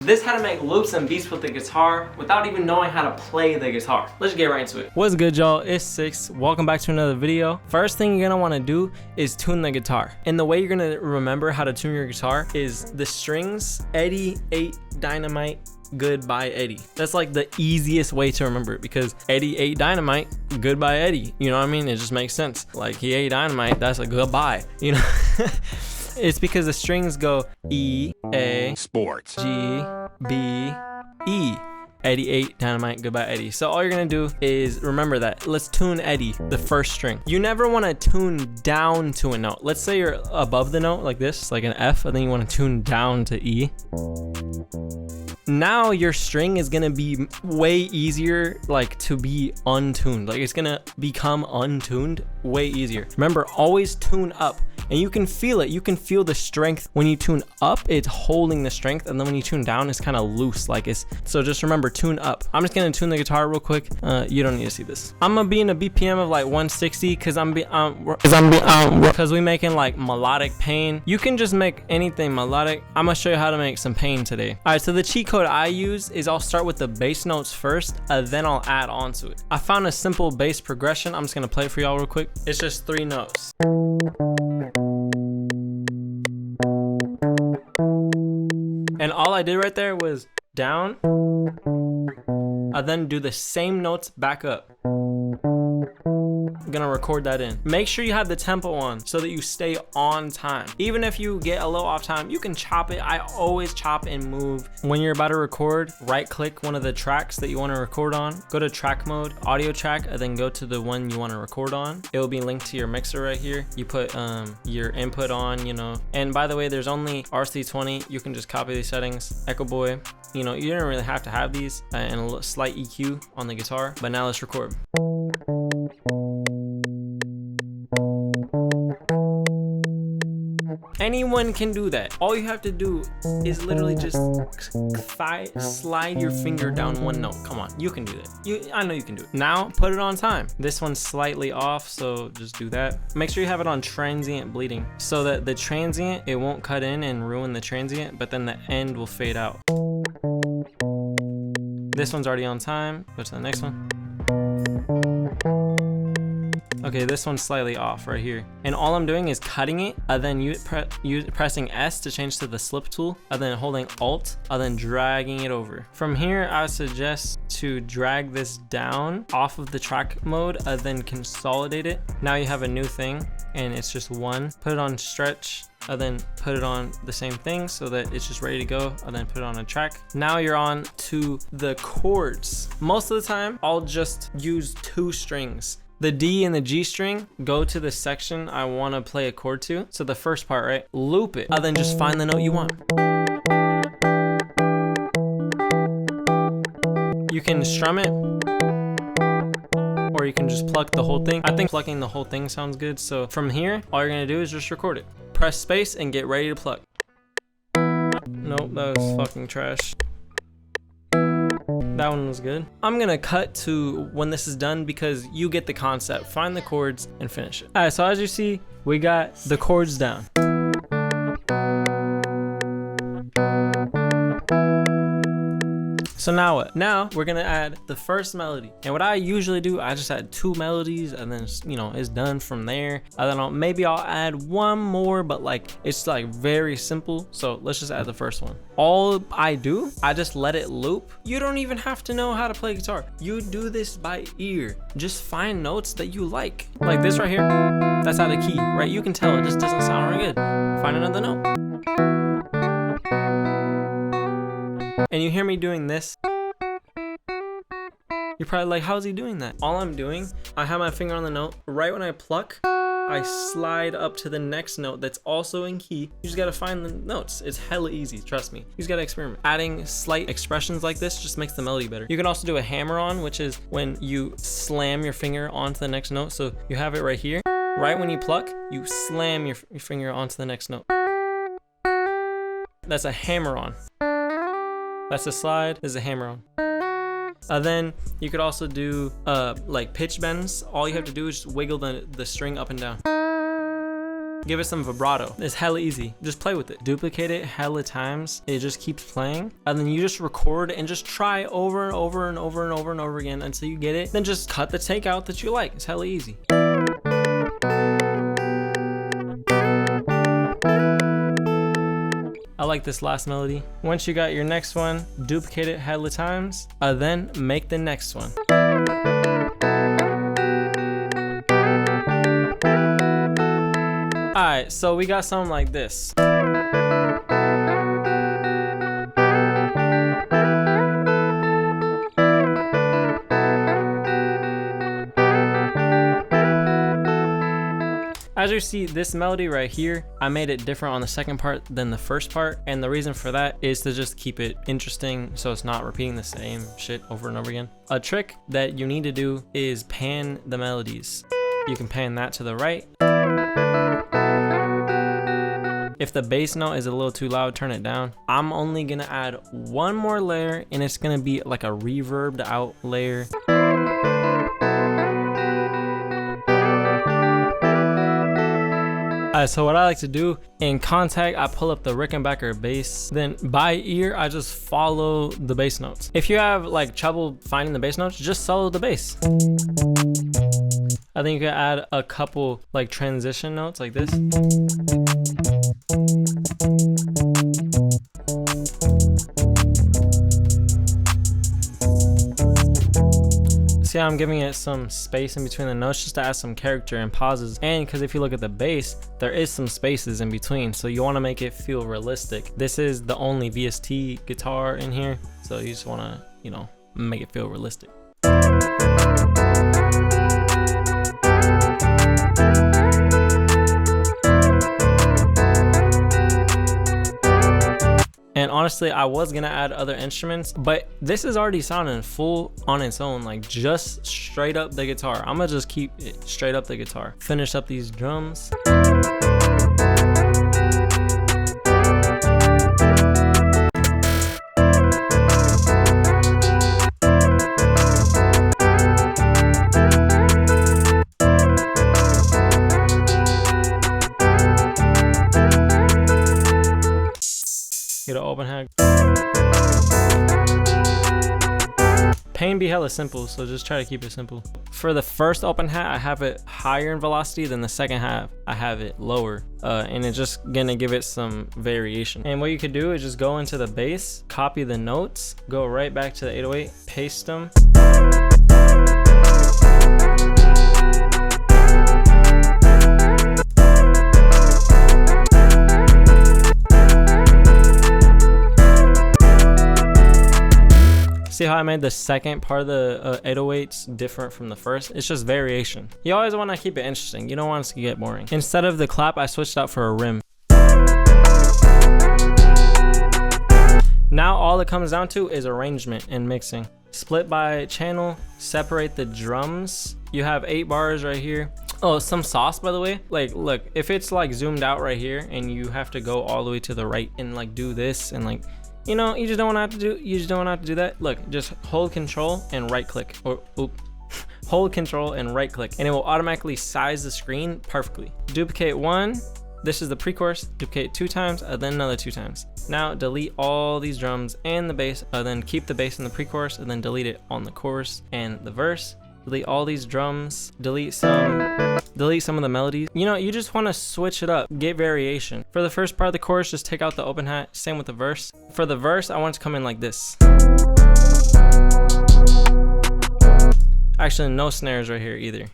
This how to make loops and beats with the guitar without even knowing how to play the guitar. Let's get right into it. What's good, y'all? It's Six. Welcome back to another video. First thing you're gonna want to do is tune the guitar. And the way you're gonna remember how to tune your guitar is the strings, Eddie 8 Dynamite, Goodbye Eddie. That's like the easiest way to remember it, because Eddie ate dynamite, goodbye Eddie. You know what I mean? It just makes sense. Like, he ate dynamite, that's a goodbye, you know? It's because the strings go E, A, Sports, G, B, E. Eddie ate dynamite, goodbye Eddie. So all you're gonna do is remember that. Let's tune Eddie, the first string. You never wanna tune down to a note. Let's say you're above the note like this, like an F, and then you wanna tune down to E. Now your string is gonna be way easier, like, to be untuned. Like, it's gonna become untuned way easier. Remember, always tune up. And you can feel it. You can feel the strength. When you tune up, it's holding the strength. And then when you tune down, it's kind of loose. Like, it's, so just remember, tune up. I'm just gonna tune the guitar real quick. You don't need to see this. I'm gonna be in a BPM of like 160 because we making like melodic pain. You can just make anything melodic. I'm gonna show you how to make some pain today. All right, so the cheat code I use is I'll start with the bass notes first, then I'll add on to it. I found a simple bass progression. I'm just gonna play it for y'all real quick. It's just 3 notes. And all I did right there was down, and then do the same notes back up. I'm gonna record that in. Make sure you have the tempo on so that you stay on time. Even if you get a little off time, you can chop it. I always chop and move. When you're about to record, right click one of the tracks that you want to record on, go to track mode, audio track, and then go to the one you want to record on. It will be linked to your mixer right here. You put your input on, you know. And by the way, there's only RC20. You can just copy these settings. Echo Boy, you know, you don't really have to have these, and a slight EQ on the guitar. But now let's record. Anyone can do that. All you have to do is literally just slide your finger down one note. Come on, you can do that. I know you can do it. Now put it on time. This one's slightly off, so just do that. Make sure you have it on transient bleeding so that the transient, it won't cut in and ruin the transient, but then the end will fade out. This one's already on time. Go to the next one. Okay, this one's slightly off right here. And all I'm doing is cutting it, and then pressing S to change to the slip tool, and then holding Alt, and then dragging it over. From here, I would suggest to drag this down off of the track mode, and then consolidate it. Now you have a new thing, and it's just one. Put it on stretch, and then put it on the same thing so that it's just ready to go, and then put it on a track. Now you're on to the chords. Most of the time, I'll just use 2 strings. The D and the G string, go to the section I want to play a chord to. So the first part, right? Loop it, and then just find the note you want. You can strum it, or you can just pluck the whole thing. I think plucking the whole thing sounds good. So from here, all you're gonna do is just record it. Press space and get ready to pluck. Nope, that was fucking trash. That one was good. I'm gonna cut to when this is done because you get the concept. Find the chords and finish it. All right, so as you see, we got the chords down. So now what? Now we're gonna add the first melody. And what I usually do, I just add 2 melodies, and then, you know, it's done from there. And then maybe I'll add one more, but like, it's like very simple. So let's just add the first one. All I do, I just let it loop. You don't even have to know how to play guitar. You do this by ear. Just find notes that you like this right here. That's out of key, right? You can tell it just doesn't sound very good. Find another note. And you hear me doing this, you're probably like, how's he doing that? All I'm doing, I have my finger on the note. Right when I pluck, I slide up to the next note that's also in key. You just gotta find the notes. It's hella easy, trust me. You just gotta experiment. Adding slight expressions like this just makes the melody better. You can also do a hammer on, which is when you slam your finger onto the next note. So you have it right here. Right when you pluck, you slam your finger onto the next note. That's a hammer on. That's a slide, this is a hammer on. Then you could also do like pitch bends. All you have to do is just wiggle the string up and down. Give it some vibrato. It's hella easy. Just play with it. Duplicate it hella times. It just keeps playing. And then you just record and just try over and over and over and over and over again until you get it. Then just cut the take out that you like. It's hella easy. I like this last melody. Once you got your next one, duplicate it hella times, then make the next one. Alright, so we got something like this. As you see, this melody right here, I made it different on the second part than the first part, and the reason for that is to just keep it interesting so it's not repeating the same shit over and over again. A trick that you need to do is pan the melodies. You can pan that to the right. If the bass note is a little too loud, turn it down. I'm only gonna add one more layer, and it's gonna be like a reverbed out layer. So what I like to do in Contact, I pull up the Rickenbacker bass. Then by ear, I just follow the bass notes. If you have like trouble finding the bass notes, just solo the bass. I think you can add a couple like transition notes like this. See how I'm giving it some space in between the notes just to add some character and pauses. And because if you look at the bass, there is some spaces in between. So you want to make it feel realistic. This is the only VST guitar in here. So you just want to, you know, make it feel realistic. And honestly, I was gonna add other instruments, but this is already sounding full on its own, like just straight up the guitar. I'm gonna just keep it straight up the guitar. Finish up these drums. Get an open hat. Pain be hella simple, so just try to keep it simple. For the first open hat, I have it higher in velocity than the second half. I have it lower, and it's just gonna give it some variation. And what you could do is just go into the bass, copy the notes, go right back to the 808, paste them. See how I made the second part of the 808s different from the first? It's just variation. You always want to keep it interesting. You don't want it to get boring. Instead of the clap, I switched out for a rim. Now all it comes down to is arrangement and mixing. Split by channel, separate the drums. You have 8 bars right here. Oh, some sauce, by the way. Like, look, if it's like zoomed out right here and you have to go all the way to the right and like do this and like, you know, you just don't want to have to do that. Look, just hold control and right click, or hold control and right click, and it will automatically size the screen perfectly. Duplicate one. This is the pre-chorus. Duplicate 2 times, and then another 2 times. Now delete all these drums and the bass, then keep the bass in the pre-chorus, and then delete it on the chorus and the verse. Delete all these drums, delete some of the melodies. You know, you just want to switch it up, get variation. For the first part of the chorus, just take out the open hat, same with the verse. For the verse, I want it to come in like this. Actually, no snares right here either.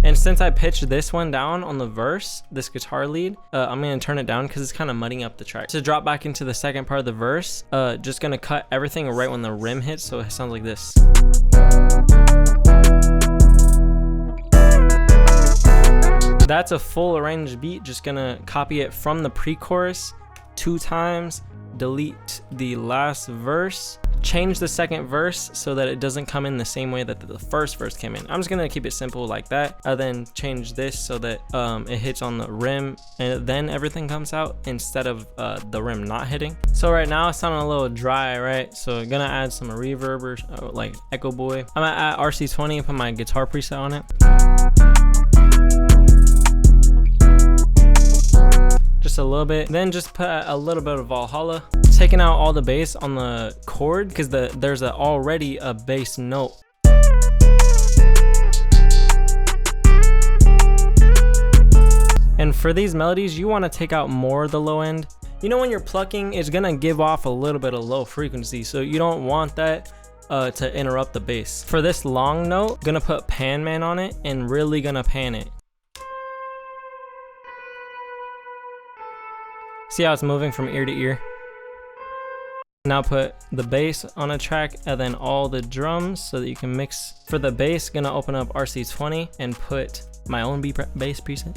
And since I pitched this one down on the verse, this guitar lead, I'm gonna turn it down because it's kind of mudding up the track. To drop back into the second part of the verse, just gonna cut everything right when the rim hits, so it sounds like this. That's a full arranged beat. Just gonna copy it from the pre-chorus 2 times, delete the last verse, change the second verse so that it doesn't come in the same way that the first verse came in. I'm just gonna keep it simple like that, and then change this so that it hits on the rim and then everything comes out instead of the rim not hitting. So right now it's sounding a little dry, right? So I'm gonna add some reverb or like Echo Boy. I'm gonna add RC20 and put my guitar preset on it. Just a little bit, then just put a little bit of Valhalla, taking out all the bass on the chord because there's already a bass note. And for these melodies, you want to take out more of the low end. You know, when you're plucking, it's gonna give off a little bit of low frequency, so you don't want that to interrupt the bass. For this long note, gonna put Pan Man on it and really gonna pan it. See how it's moving from ear to ear? Now put the bass on a track and then all the drums so that you can mix. For the bass, gonna open up RC20 and put my own bass preset.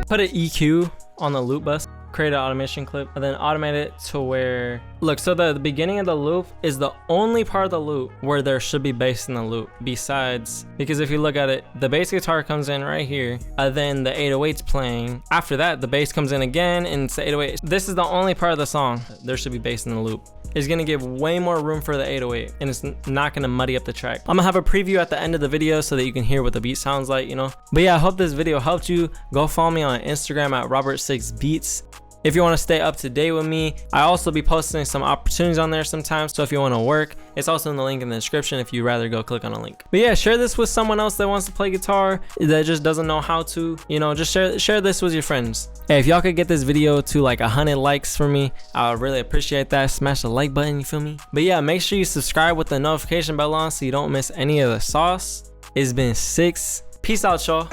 Put an EQ on the loop bus. Create an automation clip and then automate it to where, look, so the beginning of the loop is the only part of the loop where there should be bass in the loop besides, because if you look at it, the bass guitar comes in right here and then the 808's playing. After that, the bass comes in again and it's the 808. This is the only part of the song there should be bass in the loop. It's gonna give way more room for the 808 and it's not gonna muddy up the track. I'm gonna have a preview at the end of the video so that you can hear what the beat sounds like, you know. But yeah, I hope this video helped you. Go follow me on Instagram at Robert6Beats. If you want to stay up to date with me, I also be posting some opportunities on there sometimes. So if you want to work, it's also in the link in the description if you'd rather go click on a link. But yeah, share this with someone else that wants to play guitar, that just doesn't know how to, you know, just share this with your friends. Hey, if y'all could get this video to like 100 likes for me, I would really appreciate that. Smash the like button, you feel me? But yeah, make sure you subscribe with the notification bell on so you don't miss any of the sauce. It's been 6. Peace out, y'all.